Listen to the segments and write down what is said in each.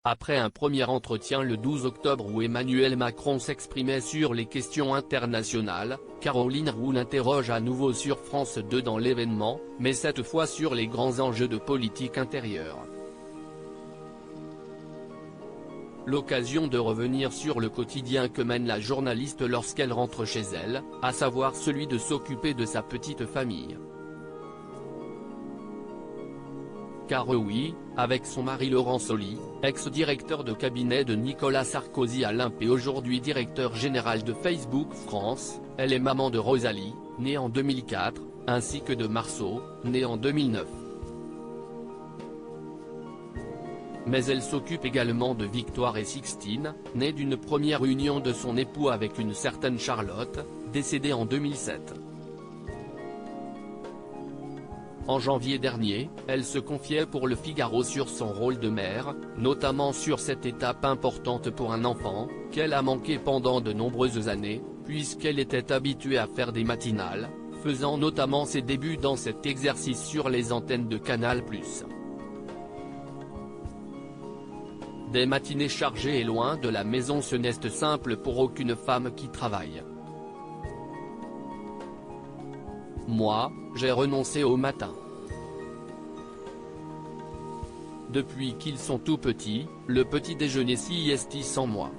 Après un premier entretien le 12 octobre où Emmanuel Macron s'exprimait sur les questions internationales, Caroline Roux l'interroge à nouveau sur France 2 dans l'événement, mais cette fois sur les grands enjeux de politique intérieure. L'occasion de revenir sur le quotidien que mène la journaliste lorsqu'elle rentre chez elle, à savoir celui de s'occuper de sa petite famille. Car oui, avec son mari Laurent Soli, ex-directeur de cabinet de Nicolas Sarkozy à l'INPE et aujourd'hui directeur général de Facebook France, elle est maman de Rosalie, née en 2004, ainsi que de Marceau, né en 2009. Mais elle s'occupe également de Victoire et Sixtine, née d'une première union de son époux avec une certaine Charlotte, décédée en 2007. En janvier dernier, elle se confiait pour Le Figaro sur son rôle de mère, notamment sur cette étape importante pour un enfant, qu'elle a manqué pendant de nombreuses années, puisqu'elle était habituée à faire des matinales, faisant notamment ses débuts dans cet exercice sur les antennes de Canal+. Des matinées chargées et loin de la maison, ce n'est simple pour aucune femme qui travaille. Moi, j'ai renoncé au matin. Depuis qu'ils sont tout petits, le petit déjeuner sieste sans moi.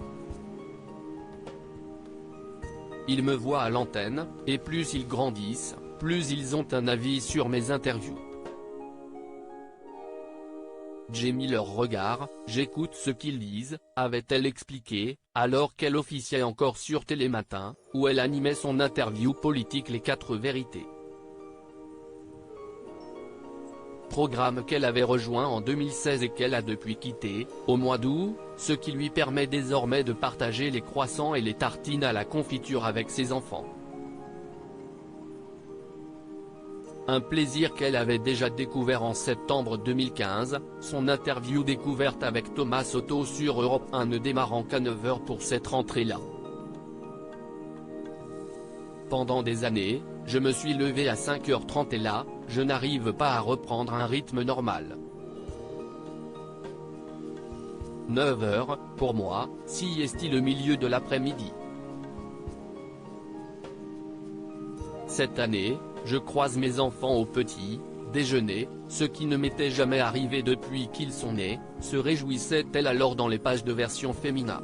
Ils me voient à l'antenne, et plus ils grandissent, plus ils ont un avis sur mes interviews. J'ai mis leur regard, j'écoute ce qu'ils disent, avait-elle expliqué, alors qu'elle officiait encore sur Télématin, où elle animait son interview politique Les 4 vérités. Programme qu'elle avait rejoint en 2016 et qu'elle a depuis quitté, au mois d'août, ce qui lui permet désormais de partager les croissants et les tartines à la confiture avec ses enfants. Un plaisir qu'elle avait déjà découvert en septembre 2015, son interview découverte avec Thomas Soto sur Europe 1 ne démarrant qu'à 9h pour cette rentrée-là. Pendant des années, je me suis levé à 5h30 et là, je n'arrive pas à reprendre un rythme normal. 9h, pour moi, sieste le milieu de l'après-midi. Cette année, je croise mes enfants au petit déjeuner, ce qui ne m'était jamais arrivé depuis qu'ils sont nés, se réjouissait-elle alors dans les pages de version féminin.